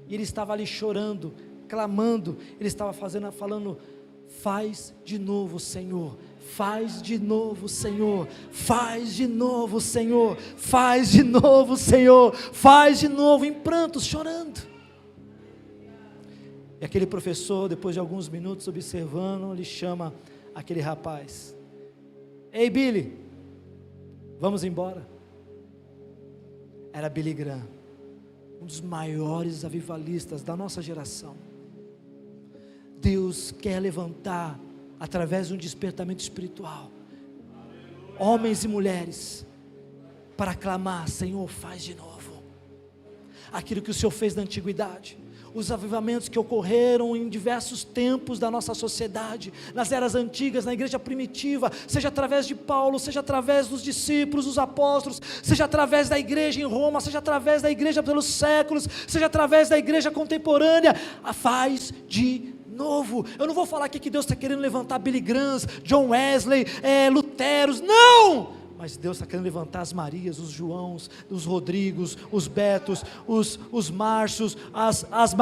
Speaker 2: e ele estava ali chorando, clamando. Ele estava falando: faz de novo, Senhor, faz de novo, Senhor, faz de novo, Senhor, faz de novo, Senhor, faz de novo, em prantos, chorando. E aquele professor, depois de alguns minutos observando, ele chama aquele rapaz: ei, Billy, vamos embora. Era Billy Graham, um dos maiores avivalistas da nossa geração. Deus quer levantar, através de um despertamento espiritual, homens e mulheres, para clamar: Senhor, faz de novo aquilo que o Senhor fez na antiguidade. Os avivamentos que ocorreram em diversos tempos da nossa sociedade, nas eras antigas, na igreja primitiva, seja através de Paulo, seja através dos discípulos, dos apóstolos, seja através da igreja em Roma, seja através da igreja pelos séculos, seja através da igreja contemporânea, faz de novo. Eu não vou falar aqui que Deus está querendo levantar Billy Graham, John Wesley, Luteros, não! Mas Deus está querendo levantar as Marias, os Joãos, os Rodrigos, os Betos, os Márcios, as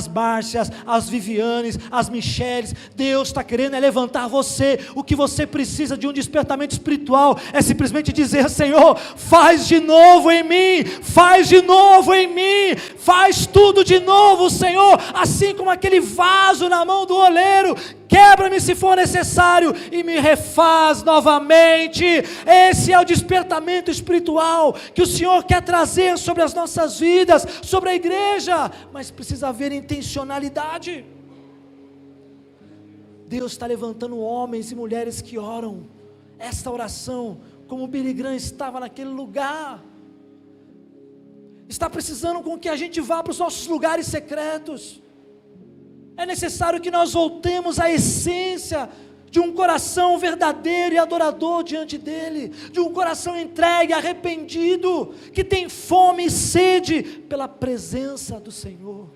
Speaker 2: Márcias, as Vivianes, as Micheles. Deus está querendo levantar você. O que você precisa de um despertamento espiritual é simplesmente dizer: Senhor, faz de novo em mim, faz de novo em mim, faz tudo de novo, Senhor, assim como aquele vaso na mão do oleiro. Quebra-me se for necessário e me refaz novamente. Esse é o despertamento espiritual que o Senhor quer trazer sobre as nossas vidas, sobre a igreja, mas precisa haver intencionalidade. Deus está levantando homens e mulheres que oram esta oração, como Billy Graham estava naquele lugar. Está precisando com que a gente vá para os nossos lugares secretos. É necessário que nós voltemos à essência de um coração verdadeiro e adorador diante dEle, de um coração entregue, arrependido, que tem fome e sede pela presença do Senhor.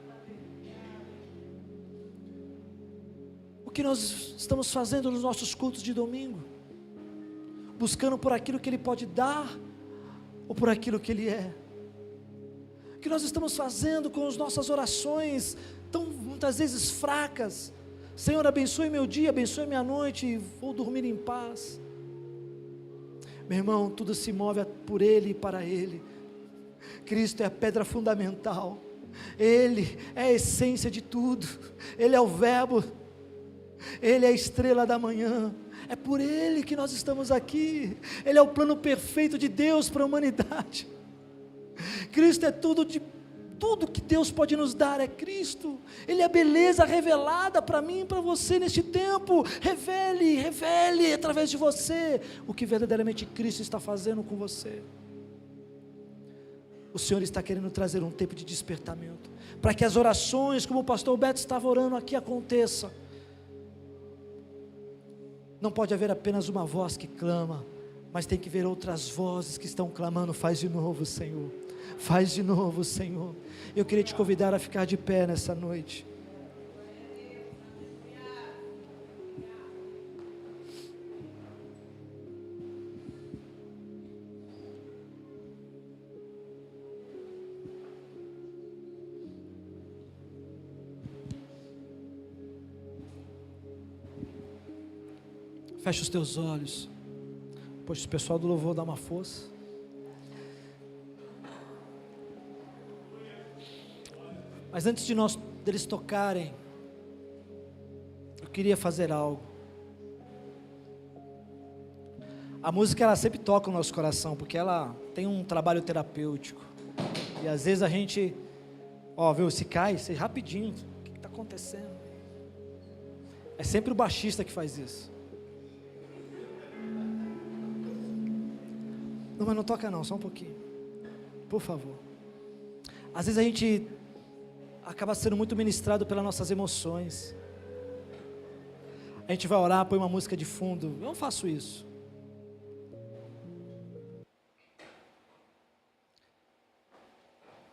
Speaker 2: O que nós estamos fazendo nos nossos cultos de domingo? Buscando por aquilo que Ele pode dar, ou por aquilo que Ele é? O que nós estamos fazendo com as nossas orações, tão muitas vezes fracas? Senhor, abençoe meu dia, abençoe minha noite, e vou dormir em paz. Meu irmão, tudo se move por Ele e para Ele. Cristo é a pedra fundamental, Ele é a essência de tudo, Ele é o Verbo, Ele é a estrela da manhã, é por Ele que nós estamos aqui. Ele é o plano perfeito de Deus para a humanidade. Cristo é tudo que Deus pode nos dar, é Cristo. Ele é a beleza revelada para mim e para você neste tempo. Revele através de você o que verdadeiramente Cristo está fazendo com você. O Senhor está querendo trazer um tempo de despertamento, para que as orações, como o pastor Beto estava orando aqui, aconteçam. Não pode haver apenas uma voz que clama, mas tem que haver outras vozes que estão clamando: faz de novo, Senhor, faz de novo, Senhor. Eu queria te convidar a ficar de pé nessa noite. Fecha os teus olhos. Pois o pessoal do louvor dá uma força. Mas antes deles tocarem, eu queria fazer algo. A música, ela sempre toca o nosso coração, porque ela tem um trabalho terapêutico. E às vezes a gente, viu, se cai, você rapidinho, o que está acontecendo? É sempre o baixista que faz isso. Não, mas não toca não, só um pouquinho, por favor. Às vezes a gente acaba sendo muito ministrado pelas nossas emoções. A gente vai orar, põe uma música de fundo. Eu não faço isso.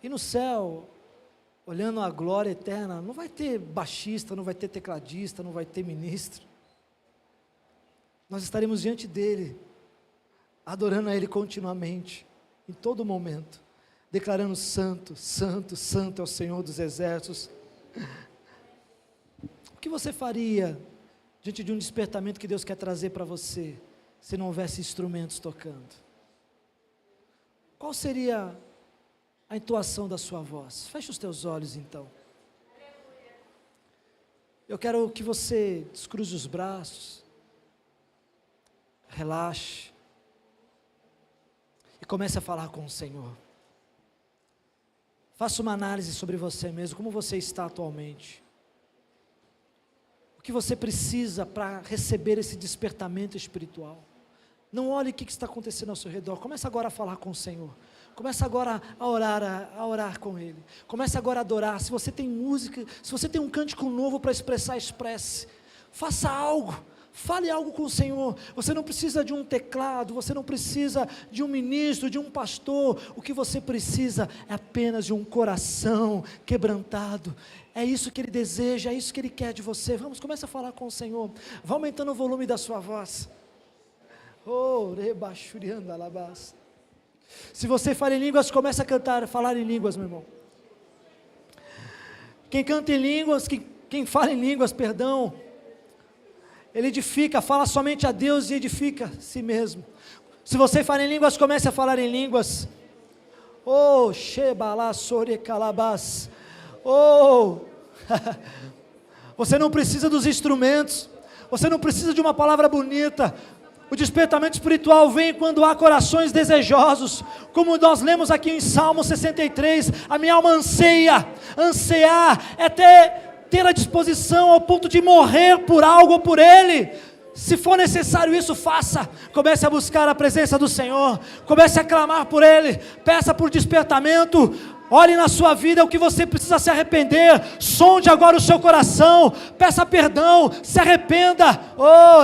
Speaker 2: E no céu, olhando a glória eterna, não vai ter baixista, não vai ter tecladista, não vai ter ministro. Nós estaremos diante dele, adorando a Ele continuamente, em todo momento, declarando: santo, santo, santo é o Senhor dos exércitos. O que você faria diante de um despertamento que Deus quer trazer para você, se não houvesse instrumentos tocando? Qual seria a entoação da sua voz? Feche os teus olhos então. Eu quero que você descruze os braços, relaxe, e comece a falar com o Senhor. Faça uma análise sobre você mesmo, como você está atualmente. O que você precisa para receber esse despertamento espiritual. Não olhe o que está acontecendo ao seu redor. Comece agora a falar com o Senhor. Comece agora a orar com Ele. Comece agora a adorar. Se você tem música, se você tem um cântico novo para expressar, expresse. Faça algo. Fale algo com o Senhor. Você não precisa de um teclado, você não precisa de um ministro, de um pastor. O que você precisa é apenas de um coração quebrantado. É isso que Ele deseja, é isso que Ele quer de você. Vamos, comece a falar com o Senhor. Vá aumentando o volume da sua voz. Se você fala em línguas, comece a falar em línguas, meu irmão. Quem canta em línguas, quem fala em línguas, perdão, ele edifica, fala somente a Deus e edifica a si mesmo. Se você fala em línguas, comece a falar em línguas. Você não precisa dos instrumentos, você não precisa de uma palavra bonita. O despertamento espiritual vem quando há corações desejosos, como nós lemos aqui em Salmo 63, a minha alma ansear é ter a disposição ao ponto de morrer por algo ou por Ele. Se for necessário isso, faça. Comece a buscar a presença do Senhor, comece a clamar por Ele, peça por despertamento, Olhe na sua vida o que você precisa se arrepender. Sonde agora o seu coração. Peça perdão. Se arrependa. Oh,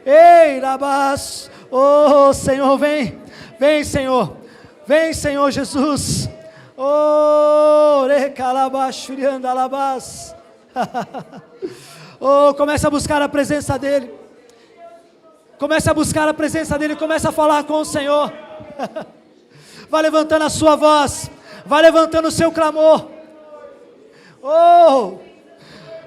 Speaker 2: ei, labas. Oh, Senhor, vem. Vem, Senhor. Vem, Senhor Jesus. Oh, recalabashuriandalabas. Oh, comece a buscar a presença dEle. Comece a buscar a presença dEle. Comece a falar com o Senhor. Vai levantando a sua voz. Vai levantando o seu clamor. Oh,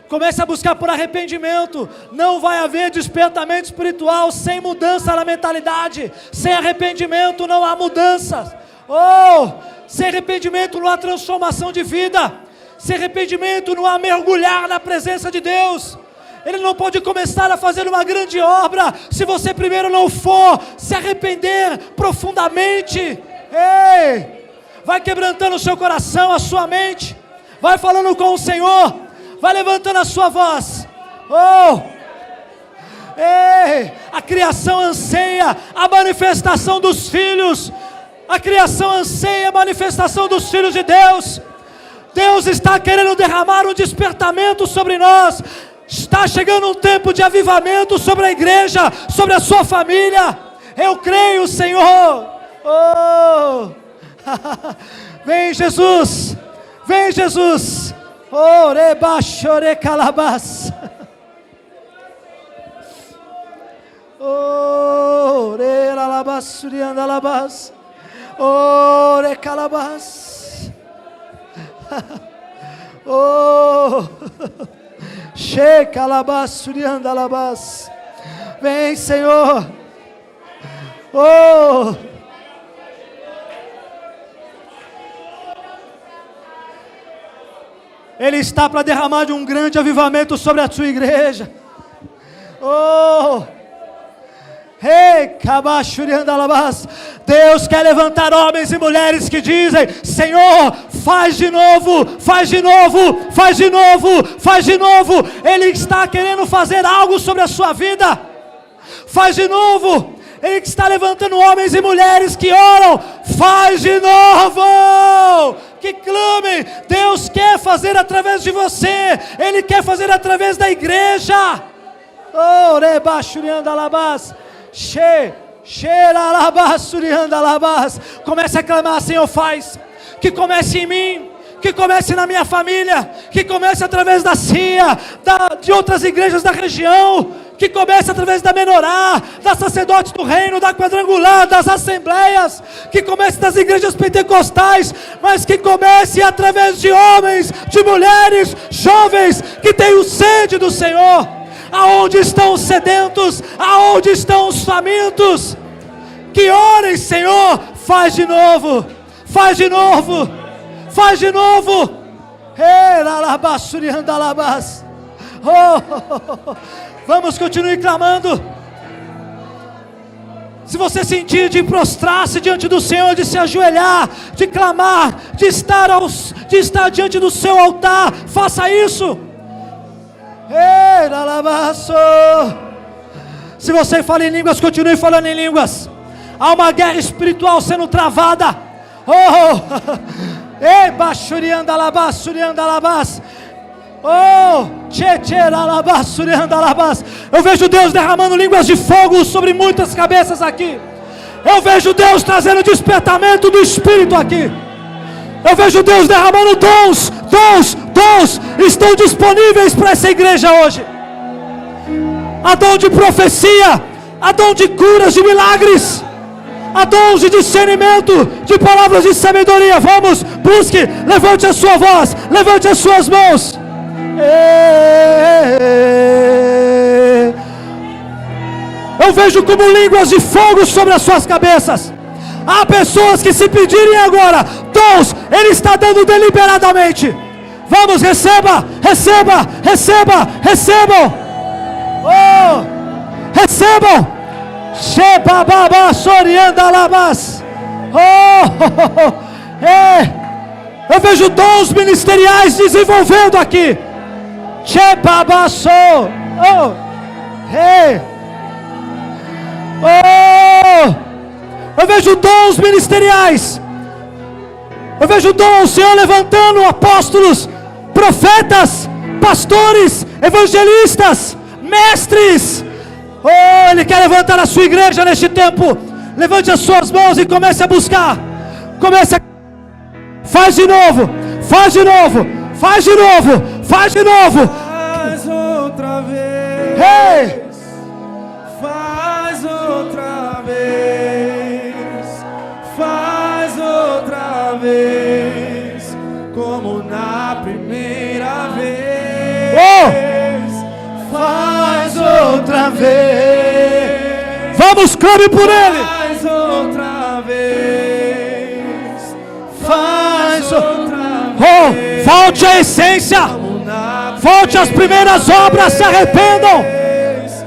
Speaker 2: comece a buscar por arrependimento. Não vai haver despertamento espiritual sem mudança na mentalidade. Sem arrependimento não há mudança. Oh, sem arrependimento não há transformação de vida. Sem arrependimento não há mergulhar na presença de Deus. Ele não pode começar a fazer uma grande obra se você primeiro não for se arrepender profundamente. Ei, vai quebrantando o seu coração, a sua mente. Vai falando com o Senhor. Vai levantando a sua voz. Oh, ei, a criação anseia a manifestação dos filhos. A criação anseia a manifestação dos filhos de Deus. Deus está querendo derramar um despertamento sobre nós. Está chegando um tempo de avivamento sobre a igreja, sobre a sua família. Eu creio, Senhor. Oh, vem Jesus, vem Jesus. Oh, rebachore calabas. Oh, reralabasuriandalabas. Oh, recalabas. Oh, Shekalabasuriandalabas. Vem, Senhor. Oh, Ele está para derramar de um grande avivamento sobre a sua igreja. Oh, Deus quer levantar homens e mulheres que dizem: Senhor, faz de novo, faz de novo, faz de novo, faz de novo. Ele está querendo fazer algo sobre a sua vida. Faz de novo. Ele está levantando homens e mulheres que oram: faz de novo, que clamem. Deus quer fazer através de você. Ele quer fazer através da igreja. Oh, rebachuriandalabas. Comece a clamar: Senhor, faz. Que comece em mim, que comece na minha família, que comece através da CIA, de outras igrejas da região, que comece através da Menorá, das sacerdotes do reino, da quadrangular, das assembleias, que comece das igrejas pentecostais, mas que comece através de homens, de mulheres, jovens, que tenham sede do Senhor. Aonde estão os sedentos? Aonde estão os famintos? Que orem: Senhor, faz de novo, faz de novo, faz de novo. Vamos continuar clamando. Se você sentir de prostrar-se diante do Senhor, de se ajoelhar, de clamar, de estar diante do seu altar, faça isso. Se você fala em línguas, continue falando em línguas. Há uma guerra espiritual sendo travada. Oh, eu vejo Deus derramando línguas de fogo sobre muitas cabeças aqui. Eu vejo Deus trazendo despertamento do Espírito aqui. Eu vejo Deus derramando dons estão disponíveis para essa igreja hoje. Há dom de profecia, há dom de curas, de milagres, há dons de discernimento, de palavras de sabedoria. Vamos, busque, levante a sua voz, levante as suas mãos. Eu vejo como línguas de fogo sobre as suas cabeças. Há pessoas que, se pedirem agora dons, Ele está dando deliberadamente. Vamos, receba, receba, receba, recebam. Oh, recebam. Shebababa soriandalabas. Oh, eu vejo dons ministeriais desenvolvendo aqui. Shebabaso. Oh, Eu vejo dons ministeriais. Eu vejo dons, Senhor, levantando apóstolos, profetas, pastores, evangelistas, mestres. Oh, Ele quer levantar a sua igreja neste tempo. Levante as suas mãos e comece a buscar. Comece a... Faz de novo, faz de novo, faz de novo, faz de novo.
Speaker 3: Faz outra vez.
Speaker 2: Hey!
Speaker 3: Faz outra vez. Faz outra vez. Como na primeira vez. Faz outra vez.
Speaker 2: Vamos, clame por Ele.
Speaker 3: Faz outra vez. Faz outra vez.
Speaker 2: Volte à essência. Volte às primeiras obras. Se arrependam.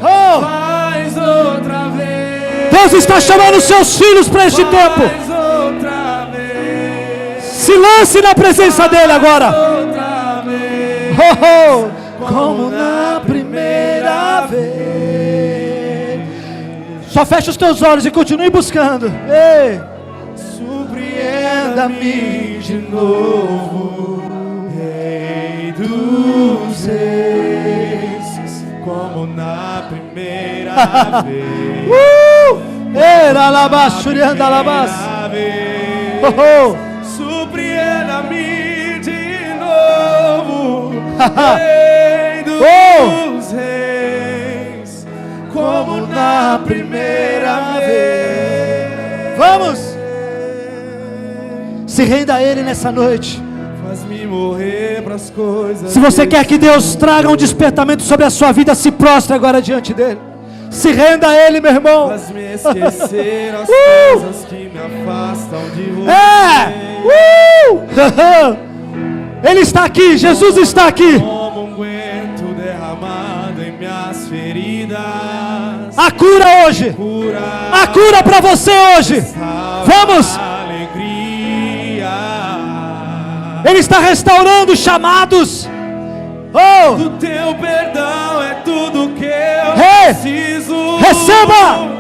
Speaker 3: Faz outra vez.
Speaker 2: Deus está chamando seus filhos para este tempo.
Speaker 3: Faz outra vez.
Speaker 2: Se lance na presença dEle agora.
Speaker 3: Outra vez.
Speaker 2: Como na primeira vez. Só fecha os teus olhos e continue buscando. Ei.
Speaker 3: Surpreenda-me de novo, Rei dos Reis, como na primeira vez.
Speaker 2: Era labachurianda alabas.
Speaker 3: Surpreenda-me de novo, Rei dos Reis, como na primeira vez.
Speaker 2: Vamos. Se renda a Ele nessa noite.
Speaker 3: Faz-me morrer pras coisas.
Speaker 2: Se você quer que Deus traga um despertamento sobre a sua vida, se prostre agora diante dEle. Se renda a Ele, meu irmão.
Speaker 3: Faz-me esquecer as coisas que me afastam de você.
Speaker 2: Ele está aqui, Jesus está aqui.
Speaker 3: Como unguento derramado em minhas feridas.
Speaker 2: A cura hoje. A cura para você hoje. Vamos. Ele está restaurando chamados. Oh,
Speaker 3: Do teu perdão é tudo que eu preciso.
Speaker 2: receba.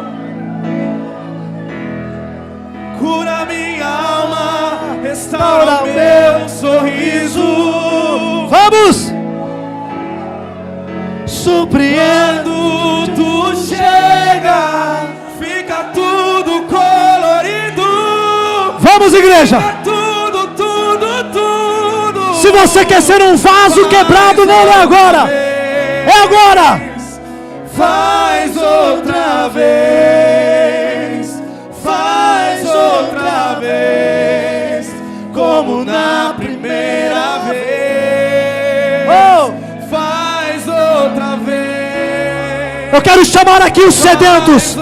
Speaker 3: Cura minha alma, restaura o meu sorriso.
Speaker 2: Vamos. Surpreenda.
Speaker 3: Quando tu chega, fica tudo colorido.
Speaker 2: Vamos, igreja.
Speaker 3: Tudo, tudo, tudo.
Speaker 2: Se você quer ser um vaso quebrado, não é agora. É agora.
Speaker 3: Faz outra vez. Faz outra vez. Como na primeira vez. Faz outra vez.
Speaker 2: Eu quero chamar aqui os sedentos.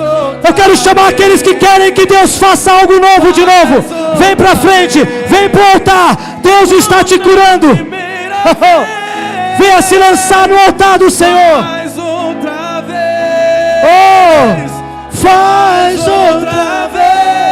Speaker 2: Eu quero chamar aqueles que querem que Deus faça algo novo de novo. Vem pra frente, vem pro altar. Deus está te curando. Venha se lançar no altar do Senhor.
Speaker 3: Faz outra vez.
Speaker 2: Faz outra
Speaker 3: vez.